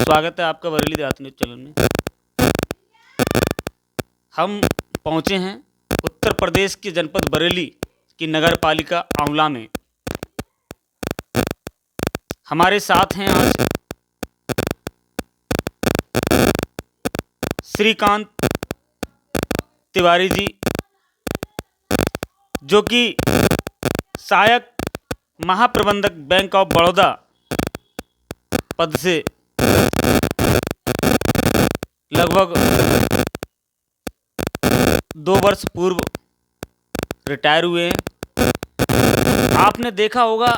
स्वागत है आपका बरेली देहात न्यूज़ चैनल में। हम पहुंचे हैं उत्तर प्रदेश के जनपद बरेली की नगर पालिका आंवला में। हमारे साथ हैं आज श्रीकांत तिवारी जी, जो कि सहायक महाप्रबंधक बैंक ऑफ बड़ौदा पद से लगभग 2 वर्ष पूर्व रिटायर हुए हैं। आपने देखा होगा,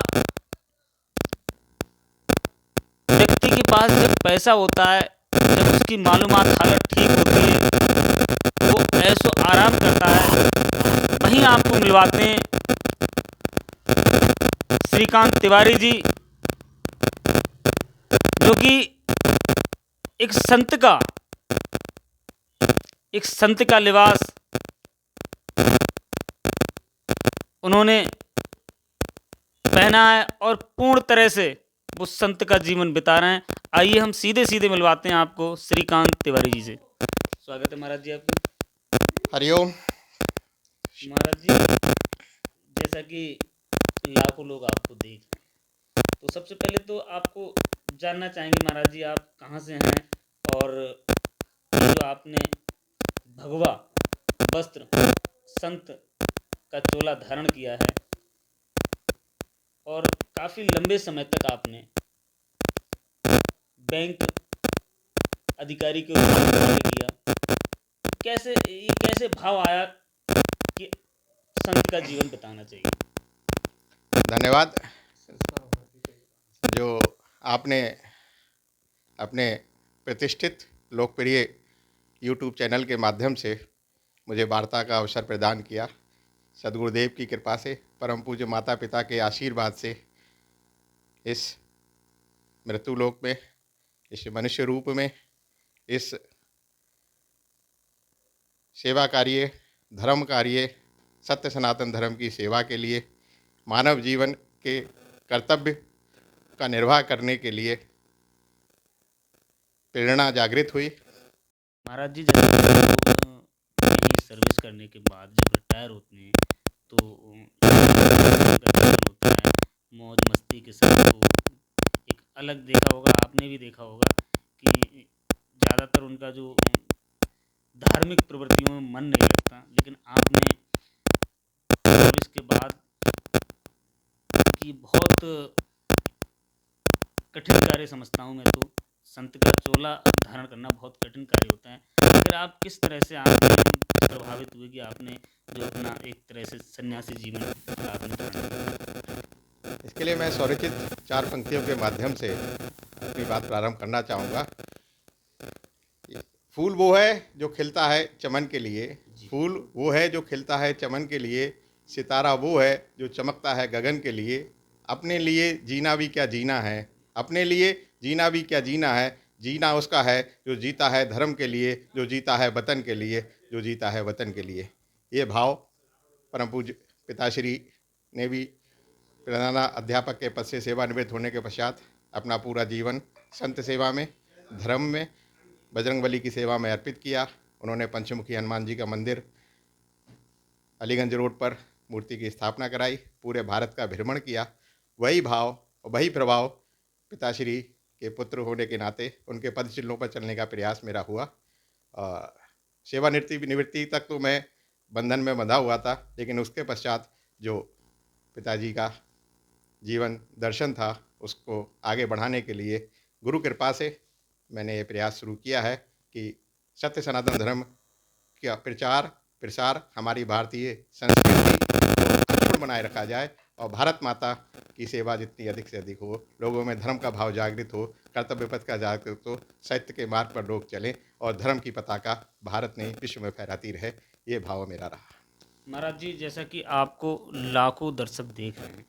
व्यक्ति के पास जब पैसा होता है, जब उसकी मालूमात हालत ठीक होती है, वो ऐसो आराम करता है। वहीं आपको मिलवाते हैं श्रीकांत तिवारी जी, जो कि एक संत का लिबास उन्होंने पहना है और पूर्ण तरह से वो संत का जीवन बिता रहे हैं। आइए हम सीधे मिलवाते हैं आपको श्रीकांत तिवारी जी से। स्वागत है महाराज जी आपका। हरिओम। महाराज जी, जैसा कि लाखों लोग आपको देख रहे हैं, तो सबसे पहले तो आपको जानना चाहेंगे महाराज जी, आप कहाँ से हैं और जो आपने भगवा वस्त्र संत का चोला धारण किया है और काफ़ी लंबे समय तक आपने बैंक अधिकारी के रूप में कार्य किया। कैसे भाव आया कि संत का जीवन बिताना चाहिए? धन्यवाद। जो आपने अपने प्रतिष्ठित लोकप्रिय YouTube चैनल के माध्यम से मुझे वार्ता का अवसर प्रदान किया। सद्गुरुदेव की कृपा से, परम पूज्य माता पिता के आशीर्वाद से इस मृत्युलोक में, इस मनुष्य रूप में, इस सेवा कार्य, धर्म कार्य, सत्य सनातन धर्म की सेवा के लिए, मानव जीवन के कर्तव्य का निर्वाह करने के लिए प्रेरणा जागृत हुई। महाराज जी, जैसे कहीं सर्विस करने के बाद जब रिटायर होते हैं तो होता है, मौज मस्ती के साथ वो एक अलग देखा होगा, आपने भी देखा होगा कि ज़्यादातर उनका जो धार्मिक प्रवृत्तियों में मन नहीं लगता, लेकिन आपने सर्विस के बाद कि बहुत कठिन कार्य समझता हूँ मैं तो, संत का चोला धारण करना बहुत कठिन कार्य होता है। फिर आप किस तरह से आपने प्रभावित हुए कि आपने जो अपना एक तरह से सन्यासी जीवन आपने धारण किया? इसके लिए मैं स्वरचित 4 पंक्तियों के माध्यम से अपनी बात प्रारंभ करना चाहूँगा। फूल वो है जो खिलता है चमन के लिए, फूल वो है जो खिलता है चमन के लिए, सितारा वो है जो चमकता है गगन के लिए। अपने लिए जीना भी क्या जीना है, अपने लिए जीना भी क्या जीना है, जीना उसका है जो जीता है धर्म के लिए, जो जीता है वतन के लिए, जो जीता है वतन के लिए। ये भाव परम पूज्य पिताश्री ने भी प्रधान अध्यापक के पद से सेवानिवृत्त होने के पश्चात अपना पूरा जीवन संत सेवा में, धर्म में, बजरंगबली की सेवा में अर्पित किया। उन्होंने पंचमुखी हनुमान जी का मंदिर अलीगंज रोड पर मूर्ति की स्थापना कराई, पूरे भारत का भ्रमण किया। वही भाव और वही प्रभाव पिताश्री के पुत्र होने के नाते उनके पद चिन्हों पर चलने का प्रयास मेरा हुआ। निवृत्ति तक तो मैं बंधन में बंधा हुआ था, लेकिन उसके पश्चात जो पिताजी का जीवन दर्शन था, उसको आगे बढ़ाने के लिए गुरु कृपा से मैंने ये प्रयास शुरू किया है कि सत्य सनातन धर्म का प्रचार प्रसार, हमारी भारतीय संस्कृति को अक्षुण्ण बनाए रखा जाए और भारत माता की सेवा जितनी अधिक से अधिक हो, लोगों में धर्म का भाव जागृत हो, कर्तव्य पथ का जागृत हो, सत्य के मार्ग पर लोग चलें और धर्म की पताका भारत ने विश्व में फहराती रहे। ये भाव मेरा रहा। महाराज जी, जैसा कि आपको लाखों दर्शक देख रहे हैं,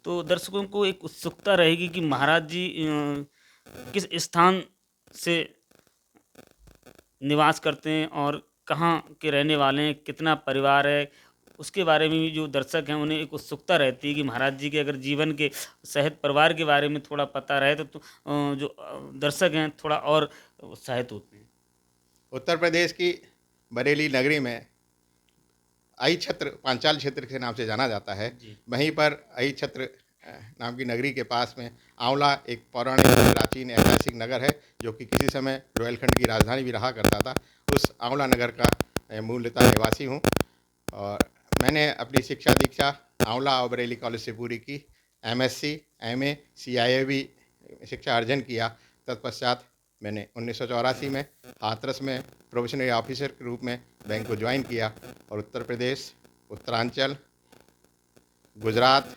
तो दर्शकों को एक उत्सुकता रहेगी कि महाराज जी किस स्थान से निवास करते हैं और कहाँ के रहने वाले हैं, कितना परिवार है, उसके बारे में भी जो दर्शक हैं उन्हें एक उत्सुकता रहती है कि महाराज जी के अगर जीवन के सहित परिवार के बारे में थोड़ा पता रहे तो जो दर्शक हैं थोड़ा और उत्साहित होते हैं। उत्तर प्रदेश की बरेली नगरी में आई छत्र पांचाल क्षेत्र के नाम से जाना जाता है। जी। वहीं पर आई छत्र नाम की नगरी के पास में आंवला एक पौराणिक प्राचीन ऐतिहासिक नगर है, जो कि किसी समय रोहेलखंड की राजधानी भी रहा करता था। उस आंवला नगर का मूलतः निवासी हूँ और मैंने अपनी शिक्षा दीक्षा आंवला और बरेली कॉलेज से पूरी की। MSc MA CIAB शिक्षा अर्जन किया। तत्पश्चात मैंने 1984 में हाथरस में प्रोबेशनरी ऑफिसर के रूप में बैंक को ज्वाइन किया और उत्तर प्रदेश, उत्तरांचल, गुजरात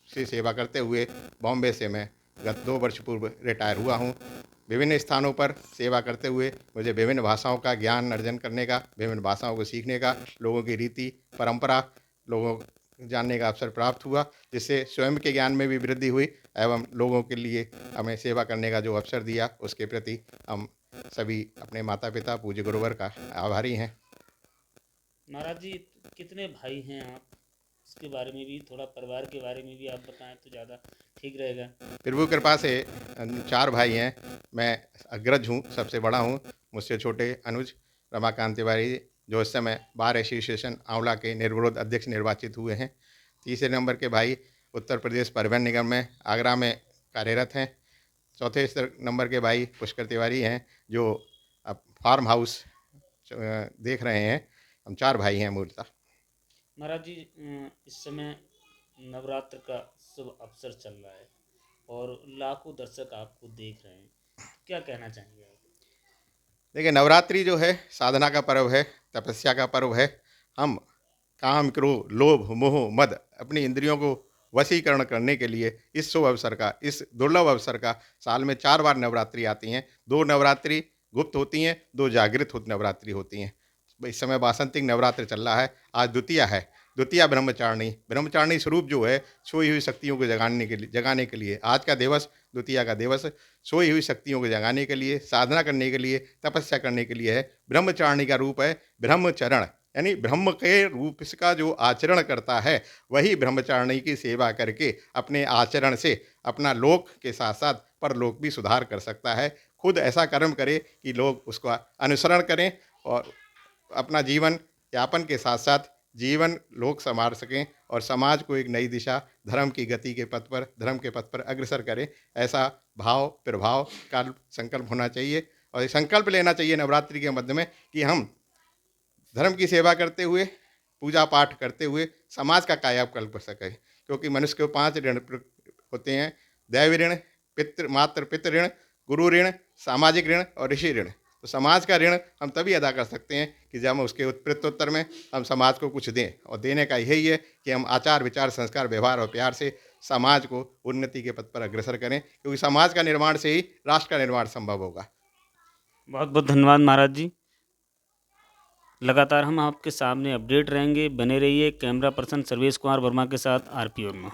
से सेवा करते हुए बॉम्बे से मैं गत 2 वर्ष पूर्व रिटायर हुआ हूँ। विभिन्न स्थानों पर सेवा करते हुए मुझे विभिन्न भाषाओं का ज्ञान अर्जन करने का, विभिन्न भाषाओं को सीखने का, लोगों की रीति परंपरा लोगों जानने का अवसर प्राप्त हुआ, जिससे स्वयं के ज्ञान में भी वृद्धि हुई एवं लोगों के लिए हमें सेवा करने का जो अवसर दिया उसके प्रति हम सभी अपने माता पिता पूज्य गुरुवर का आभारी हैं। महाराज जी कितने भाई हैं आप, इसके बारे में भी थोड़ा, परिवार के बारे में भी आप बताएं तो ज़्यादा ठीक रहेगा। प्रभु कृपा से 4 भाई हैं। मैं अग्रज हूँ, सबसे बड़ा हूँ। मुझसे छोटे अनुज रमाकांत तिवारी जो इस समय बार एसोसिएशन आंवला के निर्विरोध अध्यक्ष निर्वाचित हुए हैं। तीसरे नंबर के भाई उत्तर प्रदेश परिवहन निगम में आगरा में कार्यरत हैं। चौथे नंबर के भाई पुष्कर तिवारी हैं जो अब फार्म हाउस देख रहे हैं। हम 4 भाई हैं मूलतः। महाराज जी इस समय नवरात्र का शुभ अवसर चल रहा है और लाखों दर्शक आपको देख रहे हैं, क्या कहना चाहेंगे आप? देखिए, नवरात्रि जो है साधना का पर्व है, तपस्या का पर्व है। हम काम, क्रोध, लोभ, मोह, मद अपनी इंद्रियों को वशीकरण करने के लिए इस शुभ अवसर का, इस दुर्लभ अवसर का साल में 4 बार नवरात्रि आती हैं। 2 नवरात्रि गुप्त होती हैं, 2 जागृत नवरात्रि होती हैं। इस समय वासंतिक नवरात्र चल रहा है। आज द्वितीया है। द्वितीया ब्रह्मचारिणी स्वरूप जो है सोई हुई शक्तियों को जगाने के लिए आज का दिवस, द्वितीया का दिवस सोई हुई शक्तियों को जगाने के लिए, साधना करने के लिए, तपस्या करने के लिए है। ब्रह्मचारिणी का रूप है ब्रह्मचरण, यानी ब्रह्म के रूप का जो आचरण करता है वही ब्रह्मचारिणी की सेवा करके अपने आचरण से अपना लोक के साथ साथ परलोक भी सुधार कर सकता है। खुद ऐसा कर्म करे कि लोग उसका अनुसरण करें और अपना जीवन यापन के साथ साथ जीवन लोक संवार सकें और समाज को एक नई दिशा, धर्म की गति के पथ पर, धर्म के पथ पर अग्रसर करें। ऐसा भाव प्रभाव का संकल्प होना चाहिए और संकल्प लेना चाहिए नवरात्रि के मध्य में कि हम धर्म की सेवा करते हुए, पूजा पाठ करते हुए समाज का कायाकल्प कर सकें। क्योंकि मनुष्य को 5 ऋण होते हैं: दैव ऋण, मातृ पितृ ऋण, गुरु ऋण, सामाजिक ऋण और ऋषि ऋण। तो समाज का ऋण हम तभी अदा कर सकते हैं कि जब हम उसके प्रत्युत्तर में हम समाज को कुछ दें, और देने का यही है कि हम आचार विचार संस्कार व्यवहार और प्यार से समाज को उन्नति के पथ पर अग्रसर करें, क्योंकि समाज का निर्माण से ही राष्ट्र का निर्माण संभव होगा। बहुत बहुत धन्यवाद महाराज जी। लगातार हम आपके सामने अपडेट रहेंगे, बने रहिए। कैमरा पर्सन सर्वेश कुमार वर्मा के साथ RP वर्मा।